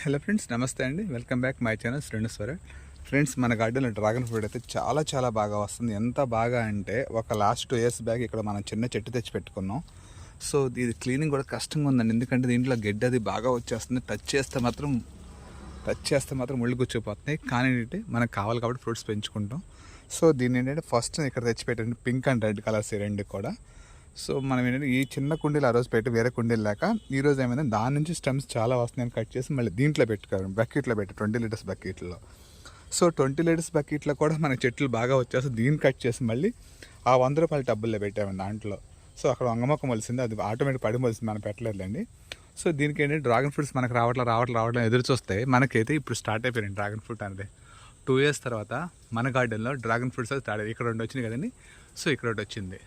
Hello friends, నమస్తే అండి. Welcome back my channel Shrenuswara. Friends, మన గార్డెన్లో డ్రాగన్ ఫ్రూట్ అయితే చాలా బాగా వస్తుంది. ఎంత బాగా అంటే ఒక లాస్ట్ 2 years బ్యాక్ ఇక్కడ మనం చిన్న చెట్టు తెచ్చి పెట్టుకున్నాం. సో ఇది క్లీనింగ్ కూడా కష్టంగా ఉందండి, ఎందుకంటే దీంట్లో గడ్డి అది బాగా వచ్చేస్తుంది. టచ్ చేస్తే మాత్రం ముళ్ళు గుచ్చిపోతున్నాయి. కానీ ఏంటంటే మనకు కావాలి కాబట్టి ఫ్రూట్స్ పెంచుకుంటాం. సో దీన్ని ఏంటంటే ఫస్ట్ ఇక్కడ తెచ్చి పెట్టండి, పింక్ అండ్ రెడ్ కలర్స్ ఈ రెండు కూడా. సో మనం ఏంటంటే ఈ చిన్న కుండీలు ఆ రోజు పెట్టి వేరే కుండీలు లేక ఈరోజు ఏమైంది, దాని నుంచి స్టెమ్స్ చాలా వస్తున్నాయని కట్ చేసి మళ్ళీ దీంట్లో పెట్టుకోవాలి, బకెట్లో పెట్టి 20 liters బకెట్లో. సో 20 liters బకెట్లో కూడా మన చెట్లు బాగా వచ్చేసి దీన్ని కట్ చేసి మళ్ళీ ఆ 100 రూపాయల టబ్బుల్లో పెట్టాము దాంట్లో. సో అక్కడ వంగమొక్క మొలిసింది, అది ఆటోమేటిక్ పడి మొలిసింది, మనం పెట్టలేదండి. సో దీనికి ఏంటంటే డ్రాగన్ ఫ్రూట్స్ మనకు రావట్లేదు ఎదురు చూస్తే మనకైతే ఇప్పుడు స్టార్ట్ అయిపోయింది డ్రాగన్ ఫ్రూట్ అనేది. 2 years తర్వాత మన గార్డెన్లో డ్రాగన్ ఫ్రూట్స్ అది స్టార్ట్ అయ్యి ఇక్కడ 2 వచ్చినాయి కదండి. సో ఇక్కడ ఒకటి వచ్చింది.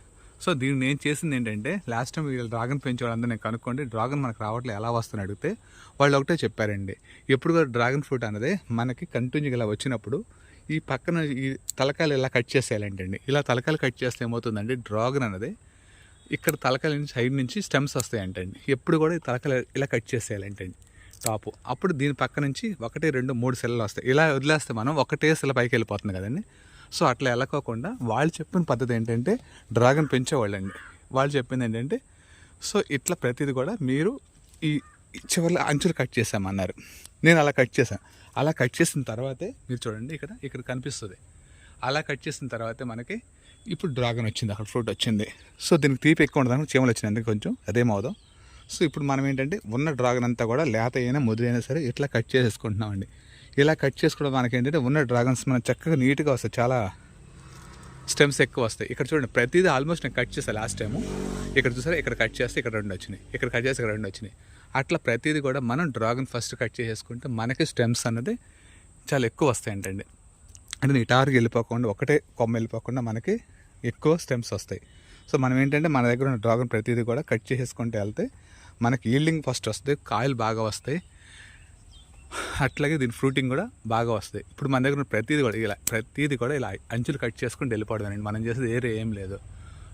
సో దీన్ని నేను చేసింది ఏంటంటే, లాస్ట్ టైం వీళ్ళు డ్రాగన్ పెంచే వాళ్ళందరూ నేను కనుక్కోండి డ్రాగన్ మనకు రావట్లేదు ఎలా వస్తుందని అడిగితే వాళ్ళు ఒకటే చెప్పారండి, ఎప్పుడు కూడా డ్రాగన్ ఫ్రూట్ అనేది మనకి కంటిన్యూగా ఇలా వచ్చినప్పుడు ఈ పక్కన ఈ తలకాయలు ఇలా కట్ చేసేయాలంటండి. ఇలా తలకాయలు కట్ చేస్తే ఏమవుతుందండి, డ్రాగన్ అనేది ఇక్కడ తలకాయల నుంచి సైడ్ నుంచి స్టెమ్స్ వస్తాయంటండి. ఎప్పుడు కూడా ఈ తలకాయలు ఇలా కట్ చేసేయాలంటండి టాపు. అప్పుడు దీని పక్క నుంచి 1, 2, 3 సెల్లు వస్తాయి. ఇలా వదిలేస్తే మనం ఒకటే సెల్ల పైకి వెళ్ళిపోతుంది కదండి. సో అట్లా వెళ్ళకోకుండా వాళ్ళు చెప్పిన పద్ధతి ఏంటంటే, డ్రాగన్ పెంచేవాళ్ళండి, వాళ్ళు చెప్పింది ఏంటంటే, సో ఇట్లా ప్రతిదీ కూడా మీరు ఈ చివరిలో అంచులు కట్ చేసామన్నారు. నేను అలా కట్ చేశాను. అలా కట్ చేసిన తర్వాతే మీరు చూడండి ఇక్కడ కనిపిస్తుంది. అలా కట్ చేసిన తర్వాతే మనకి ఇప్పుడు డ్రాగన్ వచ్చింది, అక్కడ ఫ్రూట్ వచ్చింది. సో దీనికి తీపి ఎక్కువ ఉండదు, చీమలు వచ్చింది అందుకే కొంచెం అదేమవుదాం. సో ఇప్పుడు మనం ఏంటంటే ఉన్న డ్రాగన్ అంతా కూడా లేత అయినా ముదిరైనా సరే ఇట్లా కట్ చేసేసుకుంటున్నామండి. ఇలా కట్ చేసుకోవడం మనకి ఏంటంటే ఉన్న డ్రాగన్స్ మనం చక్కగా నీట్గా వస్తాయి, చాలా స్టెమ్స్ ఎక్కువ వస్తాయి. ఇక్కడ చూడండి ప్రతిదీ ఆల్మోస్ట్ నేను కట్ చేస్తాను లాస్ట్ టైము. ఇక్కడ చూసారా, ఇక్కడ కట్ చేస్తే ఇక్కడ 2 వచ్చినాయి, ఇక్కడ కట్ చేస్తే ఇక్కడ 2 వచ్చినాయి. అట్లా ప్రతిదీ కూడా మనం డ్రాగన్ ఫస్ట్ కట్ చేసేసుకుంటే మనకి స్టెమ్స్ అన్నది చాలా ఎక్కువ వస్తాయంటండి. అంటే నిటారుగా వెళ్ళిపోకుండా ఒకటే కొమ్మ వెళ్ళిపోకుండా మనకి ఎక్కువ స్టెమ్స్ వస్తాయి. సో మనం ఏంటంటే మన దగ్గర ఉన్న డ్రాగన్ ప్రతిదీ కూడా కట్ చేసేసుకుంటూ వెళ్తే మనకి ఈల్డింగ్ ఫస్ట్ వస్తుంది, కాయలు బాగా వస్తాయి, అట్లాగే దీని ఫ్రూటింగ్ కూడా బాగా వస్తాయి. ఇప్పుడు మన దగ్గర ప్రతిదీ కూడా ఇలా అంచులు కట్ చేసుకుంటూ వెళ్ళిపోవడం, మనం చేసేది ఏం లేదు.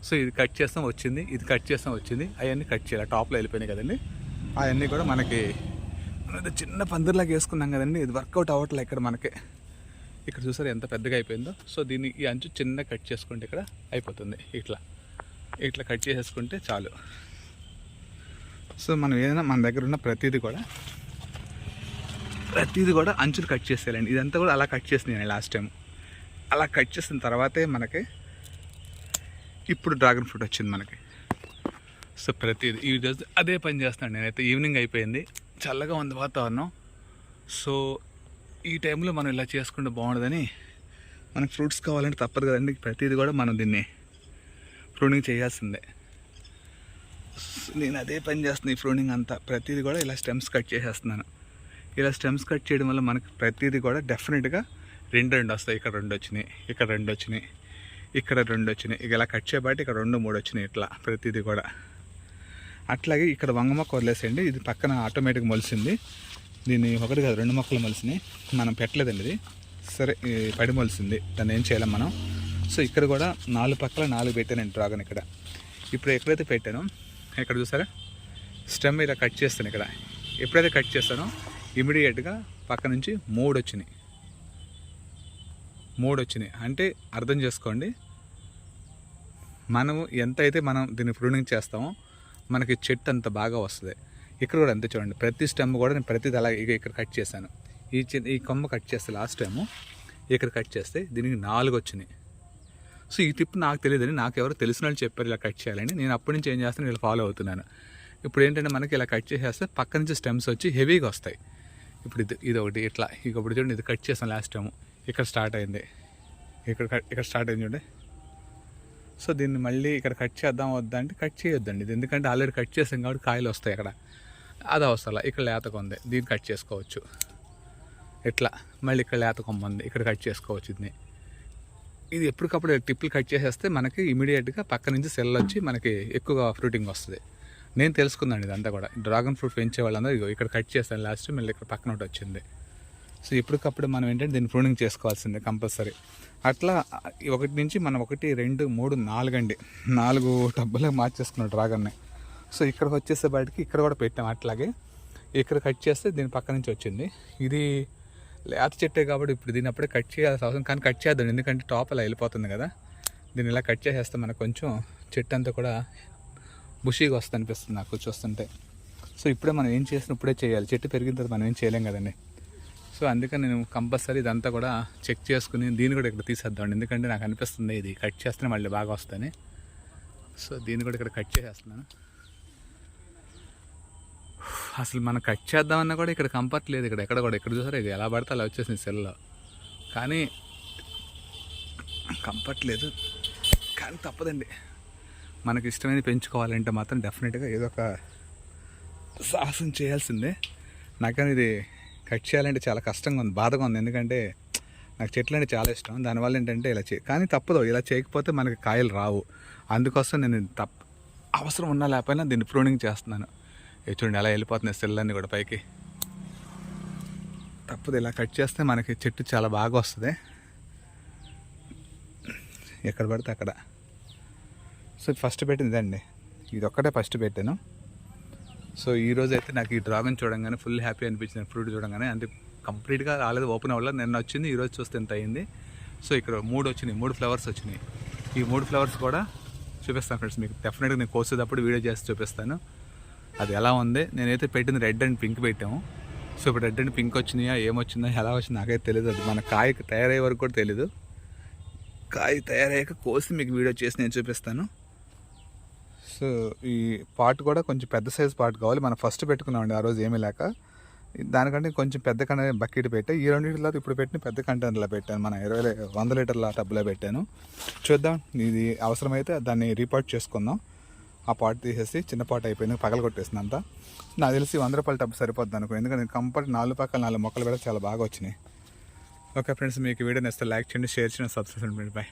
సో ఇది కట్ చేస్తాం వచ్చింది, ఇది కట్ చేస్తాం వచ్చింది, అవన్నీ కట్ చేయాలి, టాప్లో వెళ్ళిపోయినాయి కదండి. అవన్నీ కూడా మనకి చిన్న పందిర్లాగా వేసుకున్నాం కదండి, ఇది వర్కౌట్ అవ్వట్లే ఇక్కడ మనకి. ఇక్కడ చూసారు ఎంత పెద్దగా అయిపోయిందో. సో దీన్ని ఈ అంచు చిన్న కట్ చేసుకుంటే ఇక్కడ అయిపోతుంది, ఇట్లా కట్ చేసేసుకుంటే చాలు. సో మనం ఏదైనా మన దగ్గర ఉన్న ప్రతిదీ కూడా అంచులు కట్ చేసేయాలండి. ఇదంతా కూడా అలా కట్ చేసినాను లాస్ట్ టైం. అలా కట్ చేసిన తర్వాతే మనకి ఇప్పుడు డ్రాగన్ ఫ్రూట్ వచ్చింది మనకి. సో ప్రతిదీ ఈ రోజు అదే పని చేస్తున్నాను నేనైతే. ఈవినింగ్ అయిపోయింది, చల్లగా ఉంది వాతావరణం. సో ఈ టైంలో మనం ఇలా చేసుకుంటే బాగుండదని, మనకు ఫ్రూట్స్ కావాలంటే తప్పదు కదండి, ప్రతిదీ కూడా మనం దీన్ని ప్రూనింగ్ చేయాల్సిందే. నేను అదే పని చేస్తున్నాను. ఈ ప్రూనింగ్ అంతా ప్రతిదీ కూడా ఇలా స్టెమ్స్ కట్ చేసేస్తున్నాను. ఇలా స్టెమ్స్ కట్ చేయడం వల్ల మనకి ప్రతిదీ కూడా డెఫినెట్గా 2 వస్తాయి. ఇక్కడ 2 వచ్చినాయి, ఇక్కడ 2 వచ్చినాయి, ఇక్కడ 2 వచ్చినాయి. ఇక ఇలా కట్ చేయబట్టి ఇక్కడ 2, 3 వచ్చినాయి, ఇట్లా ప్రతిదీ కూడా. అట్లాగే ఇక్కడ వంగమొక్క వదిలేసేయండి, ఇది పక్కన ఆటోమేటిక్గా మొలిసింది. దీన్ని 1 కాదు 2 మొక్కలు మొలిసినాయి, మనం పెట్టలేదండి ఇది. సరే పడి మొలిసింది, దాన్ని ఏం చేయలేం మనం. సో ఇక్కడ కూడా 4 పక్కల 4 పెట్టానండి డ్రాగన్. ఇక్కడ ఇప్పుడు ఎక్కడైతే పెట్టానో ఇక్కడ చూసారా, స్టెమ్ ఇలా కట్ చేస్తాను. ఇక్కడ ఎప్పుడైతే కట్ చేస్తానో ఇమీడియట్గా పక్క నుంచి 3 వచ్చినాయి. అంటే అర్థం చేసుకోండి, మనము ఎంత అయితే మనం దీన్ని ప్రూనింగ్ చేస్తామో మనకి చెట్టు అంత బాగా వస్తుంది. ఇక్కడ కూడా అంతే చూడండి, ప్రతి స్టెమ్ కూడా నేను ప్రతిది అలా ఇక్కడ కట్ చేశాను. ఈ కొమ్మ కట్ చేస్తే లాస్ట్ టైము ఇక్కడ కట్ చేస్తే దీనికి 4 వచ్చినాయి. సో ఈ టిప్ నాకు తెలియదని, నాకు ఎవరు తెలిసిన వాళ్ళు చెప్పారు ఇలా కట్ చేయాలని. నేను అప్పటి నుంచి ఏం చేస్తాను, ఇలా ఫాలో అవుతున్నాను. ఇప్పుడు ఏంటంటే మనకి ఇలా కట్ చేసేస్తే పక్క నుంచి స్టెమ్స్ వచ్చి హెవీగా వస్తాయి. ఇప్పుడు ఇది ఒకటి ఇట్లా, ఇప్పుడు చూడండి ఇది కట్ చేసాను లాస్ట్ టైము, ఇక్కడ స్టార్ట్ అయింది, ఇక్కడ స్టార్ట్ అయింది చూడండి. సో దీన్ని మళ్ళీ ఇక్కడ కట్ చేద్దాం వద్దా అంటే కట్ చేయొద్దండి ఇది, ఎందుకంటే ఆల్రెడీ కట్ చేసాం కాబట్టి కాయలు వస్తాయి. అక్కడ అది అవసరం, ఇక్కడ లేత కొమ్మ ఉంది, దీన్ని కట్ చేసుకోవచ్చు. ఇట్లా మళ్ళీ ఇక్కడ లేత కొమ్మ ఉంది, ఇక్కడ కట్ చేసుకోవచ్చు. ఇది ఎప్పటికప్పుడు టిప్పులు కట్ చేసేస్తే మనకి ఇమీడియట్గా పక్క నుంచి సెల్ వచ్చి మనకి ఎక్కువగా ఫ్రూటింగ్ వస్తుంది. నేను తెలుసుకుందండి ఇదంతా కూడా. డ్రాగన్ ఫ్రూట్ పెంచే వాళ్ళందరూ ఇక్కడ కట్ చేస్తాను లాస్ట్, మళ్ళీ ఇక్కడ పక్కన ఒకటి వచ్చింది. సో ఎప్పటికప్పుడు మనం ఏంటంటే దీన్ని ప్రూనింగ్ చేసుకోవాల్సిందే కంపల్సరీ. అట్లా 1 నుంచి మనం 1, 2, 3, 4 అండి, 4 టబ్బులకు మార్చేసుకున్నాం డ్రాగన్ని. సో ఇక్కడికి వచ్చేసే బయటికి ఇక్కడ కూడా పెట్టాం. అట్లాగే ఇక్కడ కట్ చేస్తే దీని పక్క నుంచి వచ్చింది. ఇది లేత చెట్టే కాబట్టి ఇప్పుడు దీన్ని అప్పుడే కట్ చేయాల్సిన అవసరం, కానీ కట్ చేద్దాం ఎందుకంటే టాప్ అలా వెళ్ళిపోతుంది కదా. దీన్ని ఇలా కట్ చేసేస్తే మనకు కొంచెం చెట్టు అంతా కూడా బుషీగా వస్తుంది అనిపిస్తుంది నాకు చూస్తుంటే. సో ఇప్పుడే మనం ఏం చేసినా ఇప్పుడే చేయాలి, చెట్టు పెరిగిన తర్వాత మనం ఏం చేయలేం కదండి. సో అందుకని నేను కంపల్సరీ ఇదంతా కూడా చెక్ చేసుకుని దీన్ని కూడా ఇక్కడ తీసేద్దామండి, ఎందుకంటే నాకు అనిపిస్తుంది ఇది కట్ చేస్తేనే మళ్ళీ బాగా వస్తాయని. సో దీన్ని కూడా ఇక్కడ కట్ చేసేస్తున్నాను. అసలు మనం కట్ చేద్దామన్నా కూడా ఇక్కడ కంఫర్ట్ లేదు, ఇక్కడ కూడా ఇక్కడ చూసారా ఇది ఎలా పడితే అలా వచ్చేసింది సెల్లో, కానీ కంఫర్ట్ లేదు. కానీ తప్పదండి, మనకి ఇష్టమైనది పెంచుకోవాలంటే మాత్రం డెఫినెట్గా ఏదో ఒక సాహసం చేయాల్సిందే. నాకని ఇది కట్ చేయాలంటే చాలా కష్టంగా ఉంది, బాధగా ఉంది, ఎందుకంటే నాకు చెట్లు అంటే చాలా ఇష్టం. దానివల్ల ఏంటంటే ఇలా కానీ తప్పదు, ఇలా చేయకపోతే మనకి కాయలు రావు. అందుకోసం నేను అవసరం ఉన్నా లేకపోయినా దీన్ని ప్రూనింగ్ చేస్తున్నాను. చూడండి ఎలా వెళ్ళిపోతున్నాయి సెల్లన్నీ కూడా పైకి. తప్పదు, ఇలా కట్ చేస్తే మనకి చెట్టు చాలా బాగా వస్తుంది ఎక్కడ పడితే అక్కడ. సో ఫస్ట్ పెట్టింది ఇదండి, ఇది ఒక్కటే ఫస్ట్ పెట్టాను. సో ఈరోజు అయితే నాకు ఈ డ్రాగన్ చూడంగానే ఫుల్ హ్యాపీ అనిపించింది, ఫ్రూట్ చూడంగానే. అంటే కంప్లీట్గా రాలేదు, ఓపెన్ అవ్వలేదు, నిన్న వచ్చింది, ఈరోజు చూస్తే ఎంత అయింది. సో ఇక్కడ 3 వచ్చినాయి, 3 ఫ్లవర్స్ వచ్చినాయి. ఈ 3 ఫ్లవర్స్ కూడా చూపిస్తాను ఫ్రెండ్స్ మీకు, డెఫినెట్గా నేను కోసేటప్పుడు వీడియో చేసి చూపిస్తాను అది ఎలా ఉంది. నేనైతే పెట్టింది రెడ్ అండ్ పింక్ పెట్టాము. సో ఇప్పుడు రెడ్ అండ్ పింక్ వచ్చినాయా ఏమొచ్చిందో ఎలా వచ్చిందో నాకైతే తెలియదు, అది మన కాయ తయారయ్యే వరకు కూడా తెలీదు. కాయ తయారయ్యాక కోసి మీకు వీడియో చేసి నేను చూపిస్తాను. సో ఈ పాట్ కూడా కొంచెం పెద్ద సైజ్ పాట్ కావాలి, మనం ఫస్ట్ పెట్టుకున్నామండి ఆ రోజు ఏమీ లేక. దానికంటే కొంచెం పెద్ద కంటైనర్ బకెట్ పెట్టా, ఈ రెండింటిలో ఇప్పుడు పెట్టిన పెద్ద కంటైనర్లో పెట్టాను, మన 100 లీటర్ల టబ్లో పెట్టాను. చూద్దాం, ఇది అవసరమైతే దాన్ని రీపాట్ చేసుకుందాం. ఆ పాట్ తీసేసి చిన్న పాట్ అయిపోయింది, పగల కొట్టేసింది అంతా. నాకు తెలిసి 100 రూపాయల టబ్ సరిపోద్ది అనుకో, ఎందుకంటే కంపల్సరీ 4 పక్కల 4 మొక్కలు పెడితే చాలా బాగా వచ్చినాయి. ఓకే ఫ్రెండ్స్, మీకు వీడియో నచ్చితే లైక్ చేయండి, షేర్ చేయండి, సబ్స్క్రైబ్ చేయండి. బాయ్.